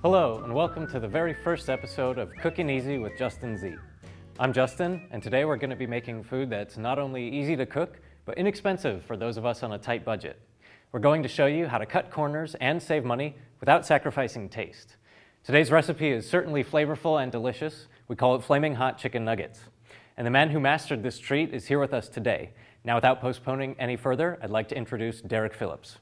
Hello, and welcome to the very first episode of Cookin' Easy with Justin Z. I'm Justin, and today we're going to be making food that's not only easy to cook, but inexpensive for those of us on a tight budget. We're going to show you how to cut corners and save money without sacrificing taste. Today's recipe is certainly flavorful and delicious. We call it Flaming Hot Chicken Nuggets. And the man who mastered this treat is here with us today. Now, without postponing any further, I'd like to introduce Derrick Phillips.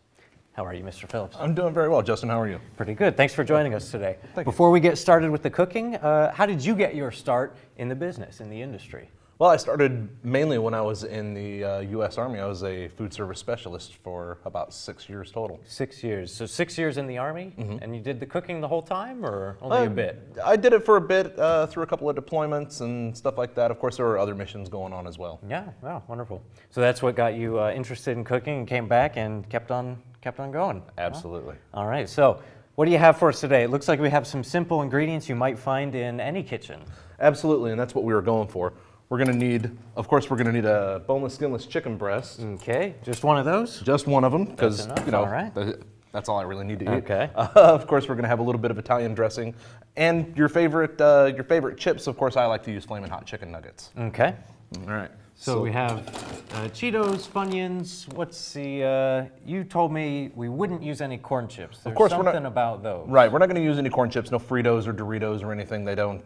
How are you, Mr. Phillips? I'm doing very well, Justin. How are you? Pretty good. Thanks for joining us today. Thank you. Before we get started with the cooking, how did you get your start in the business, in the industry? Well, I started mainly when I was in the U.S. Army. I was a food service specialist for about 6 years total. 6 years. So 6 years in the Army, and you did the cooking the whole time, or only a bit? I did it for a bit through a couple of deployments and stuff like that. Of course, there were other missions going on as well. Yeah, wow, wonderful. So that's what got you interested in cooking and came back and kept on going. Absolutely. All right, so what do you have for us today? It looks like we have some simple ingredients you might find in any kitchen. Absolutely, and that's what we were going for. We're going to need, of course, we're going to need a boneless, skinless chicken breast. Okay, just one of those? Just one of them, because all right. That's all I really need to eat. Okay. Of course, we're going to have a little bit of Italian dressing, and your favorite chips. Of course, I like to use Flamin' Hot Chicken Nuggets. Okay. All right. So we have Cheetos, Funyuns. What's the? You told me we wouldn't use any corn chips. There's of course, something about those. Right. We're not going to use any corn chips. No Fritos or Doritos or anything. They don't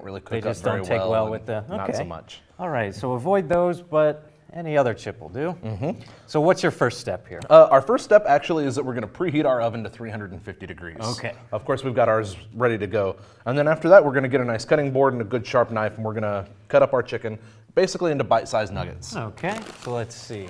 really cook They up just very don't take well with the. Okay. Not so much. All right. So avoid those, but any other chip will do. Mm-hmm. So what's your first step here? Our first step actually is that we're going to preheat our oven to 350 degrees. Okay. Of course, we've got ours ready to go. And then after that, we're going to get a nice cutting board and a good sharp knife, and we're going to cut up our chicken basically into bite-sized nuggets. Okay. So let's see.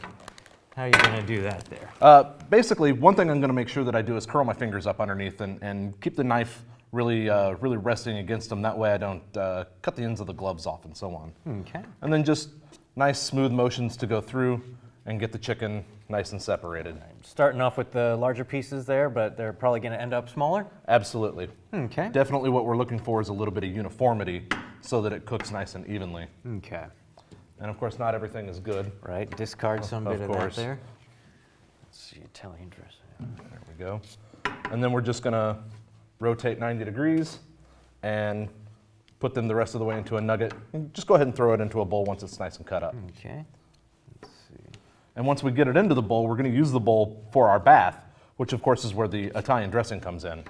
How are you going to do that there? Basically, one thing I'm going to make sure that I do is curl my fingers up underneath and keep the knife really resting against them. That way I don't cut the ends of the gloves off and so on. Okay. And then just nice smooth motions to go through and get the chicken nice and separated. Starting off with the larger pieces there, but they're probably going to end up smaller? Absolutely. Okay. Definitely what we're looking for is a little bit of uniformity so that it cooks nice and evenly. Okay. And of course, not everything is good. Right, discard some bit of that there. Let's see, Italian dressing. There we go. And then we're just going to rotate 90 degrees and put them the rest of the way into a nugget. And just go ahead and throw it into a bowl once it's nice and cut up. Okay. Let's see. And once we get it into the bowl, we're going to use the bowl for our bath, which of course is where the Italian dressing comes in.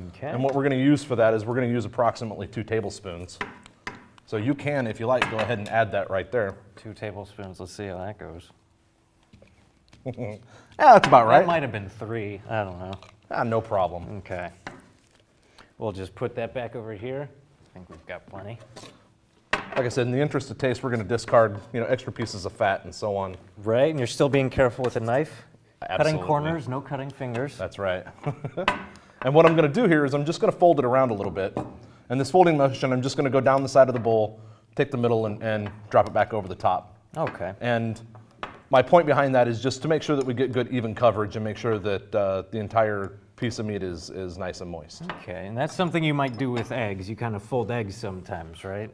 Okay. And what we're going to use for that is we're going to use approximately 2 tablespoons. So you can, if you like, go ahead and add that right there. 2 tablespoons. Let's see how that goes. Yeah, that's about right. That might have been 3. I don't know. No problem. Okay. We'll just put that back over here. I think we've got plenty. Like I said, in the interest of taste, we're going to discard, extra pieces of fat and so on. Right, and you're still being careful with a knife. Absolutely. Cutting corners, no cutting fingers. That's right. And what I'm going to do here is I'm just going to fold it around a little bit. And this folding motion, I'm just going to go down the side of the bowl, take the middle, and drop it back over the top. Okay. And my point behind that is just to make sure that we get good even coverage and make sure that the entire piece of meat is nice and moist. Okay, and that's something you might do with eggs. You kind of fold eggs sometimes, right?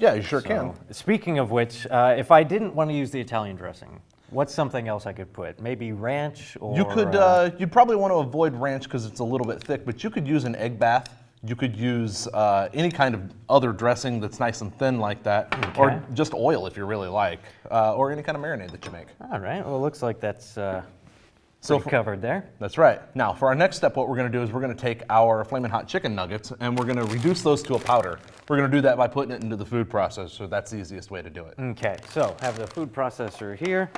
Yeah, you sure can. Speaking of which, if I didn't want to use the Italian dressing, what's something else I could put? Maybe ranch or... You could, you'd probably want to avoid ranch because it's a little bit thick, but you could use an egg bath. You could use any kind of other dressing that's nice and thin like that, or just oil if you really like, or any kind of marinade that you make. All right, well, it looks like that's covered there. That's right. Now, for our next step, what we're going to do is we're going to take our Flamin' Hot Chicken Nuggets and we're going to reduce those to a powder. We're going to do that by putting it into the food processor. That's the easiest way to do it. Okay, so have the food processor here.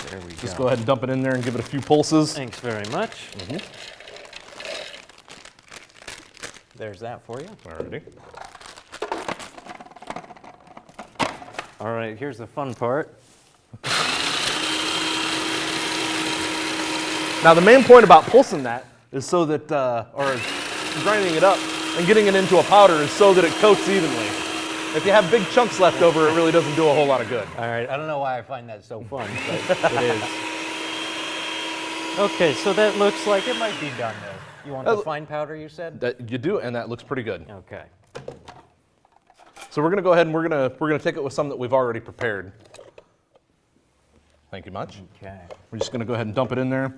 There we Just go ahead and dump it in there and give it a few pulses. Thanks very much. There's that for you. Alrighty. All right, here's the fun part. Now, the main point about pulsing that is so that, or grinding it up and getting it into a powder is so that it coats evenly. If you have big chunks left over, it really doesn't do a whole lot of good. All right, I don't know why I find that so fun, but it is. Okay, so that looks like it might be done there. You want the fine powder, you said? That you do, and that looks pretty good. Okay. So we're going to go ahead and we're going to take it with some that we've already prepared. Thank you much. Okay. We're just going to go ahead and dump it in there.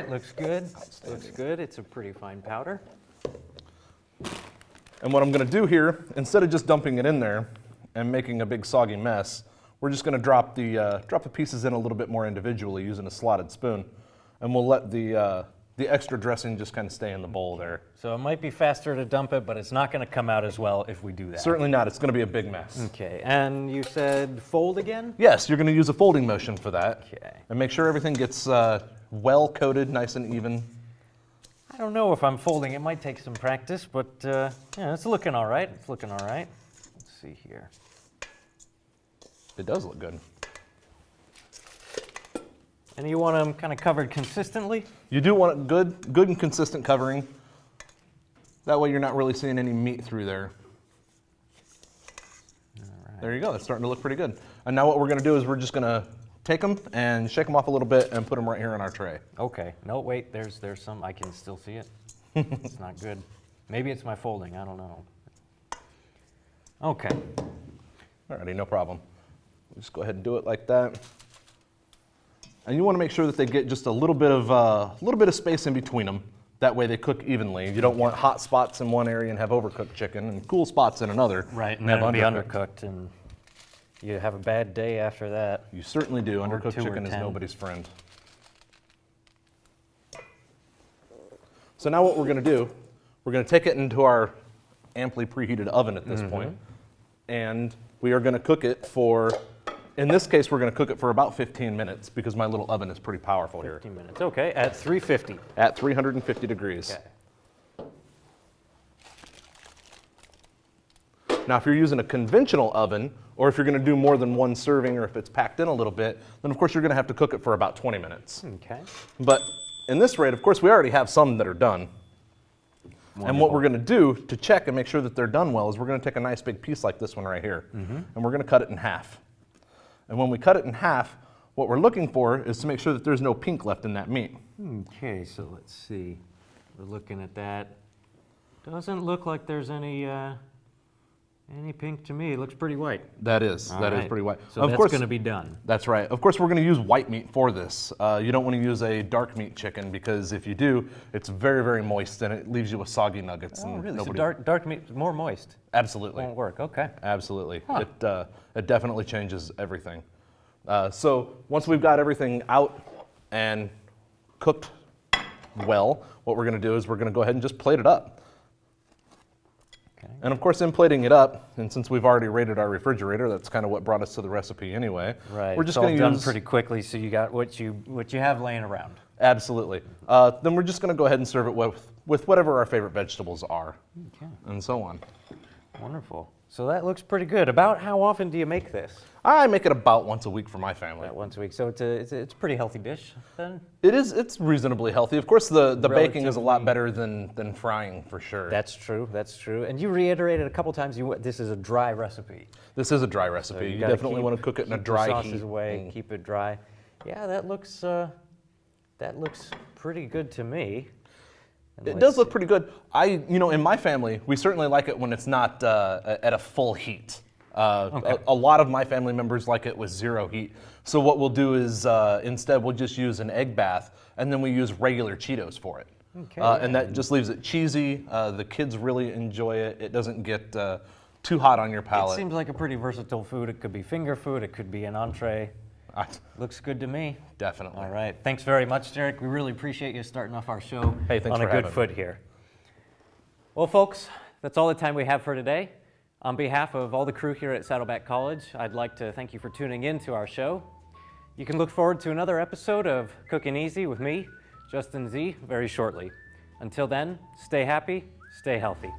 right, looks good. Looks good. It's a pretty fine powder. And what I'm going to do here, instead of just dumping it in there and making a big soggy mess, we're just going to drop the pieces in a little bit more individually using a slotted spoon, and we'll let the extra dressing just kind of stay in the bowl there. So it might be faster to dump it, but it's not going to come out as well if we do that. Certainly not. It's going to be a big mess. Okay, and you said fold again? Yes, you're going to use a folding motion for that. Okay. And make sure everything gets well coated, nice and even. I don't know if I'm folding. It might take some practice, but yeah, it's looking all right. It's looking all right. Let's see here. It does look good. And you want them kind of covered consistently? You do want it good and consistent covering. That way you're not really seeing any meat through there. All right. There you go. It's starting to look pretty good. And now what we're going to do is we're just going to take them and shake them off a little bit and put them right here on our tray. Okay. No, wait. There's some. I can still see it. It's not good. Maybe it's my folding. I don't know. Okay. Alrighty, no problem. Just go ahead and do it like that. And you want to make sure that they get just a little bit of space in between them. That way they cook evenly. You don't want hot spots in one area and have overcooked chicken, and cool spots in another. Right, and then it'll be undercooked, and you have a bad day after that. You certainly do. Or Undercooked 2 or chicken is 10. nobody's friend. So now what we're going to do, we're going to take it into our amply preheated oven at this point, and we are going to cook it for, in this case, we're going to cook it for about 15 minutes because my little oven is pretty powerful here. 15 minutes, okay, at 350. At 350 degrees. Okay. Now, if you're using a conventional oven, or if you're going to do more than one serving, or if it's packed in a little bit, then of course you're going to have to cook it for about 20 minutes. Okay. But in this rate, of course, we already have some that are done. Wonderful. And what we're going to do to check and make sure that they're done well is we're going to take a nice big piece like this one right here, and we're going to cut it in half. And when we cut it in half, what we're looking for is to make sure that there's no pink left in that meat. Okay, so let's see. We're looking at that. Doesn't look like there's any pink to me. It looks pretty white. That is All that is right. pretty white. So of that's course, going to be done. That's right. Of course, we're going to use white meat for this. You don't want to use a dark meat chicken because if you do, it's very, very moist and it leaves you with soggy nuggets. Oh, and really? So nobody- dark meat, more moist. Absolutely. Won't work. Okay. Absolutely. Huh. It definitely changes everything. So once we've got everything out and cooked well, what we're going to do is we're going to go ahead and just plate it up. Okay. And of course, in plating it up, and since we've already rated our refrigerator, that's kind of what brought us to the recipe anyway. Right. We're just it's all going to done use pretty quickly, so you got what you have laying around. Absolutely. Then we're just going to go ahead and serve it with whatever our favorite vegetables are, Okay. and so on. Wonderful. So that looks pretty good. About how often do you make this? I make it about once a week for my family. About once a week. So it's a pretty healthy dish then? It's reasonably healthy. Of course, the baking is a lot Relatively- better than frying for sure. That's true. That's true. And you reiterated a couple times this is a dry recipe. This is a dry recipe. You gotta definitely want to cook it in a keep dry the sauces heat. away, keep it dry. Yeah, that looks pretty good to me. And It let's does look see. pretty good. In my family, we certainly like it when it's not at a full heat. A lot of my family members like it with zero heat. So what we'll do is instead we'll just use an egg bath, and then we use regular Cheetos for it. Okay. And that just leaves it cheesy. The kids really enjoy it. It doesn't get too hot on your It palate. seems like a pretty versatile food. It could be finger food. It could be an entree. Looks good to me. Definitely. All right. Thanks very much, Derrick. We really appreciate you starting off our show Hey, thanks on a for good having foot me. here. Well, folks, that's all the time we have for today. On behalf of all the crew here at Saddleback College, I'd like to thank you for tuning in to our show. You can look forward to another episode of Cookin' Easy with me, Justin Z, very shortly. Until then, stay happy, stay healthy.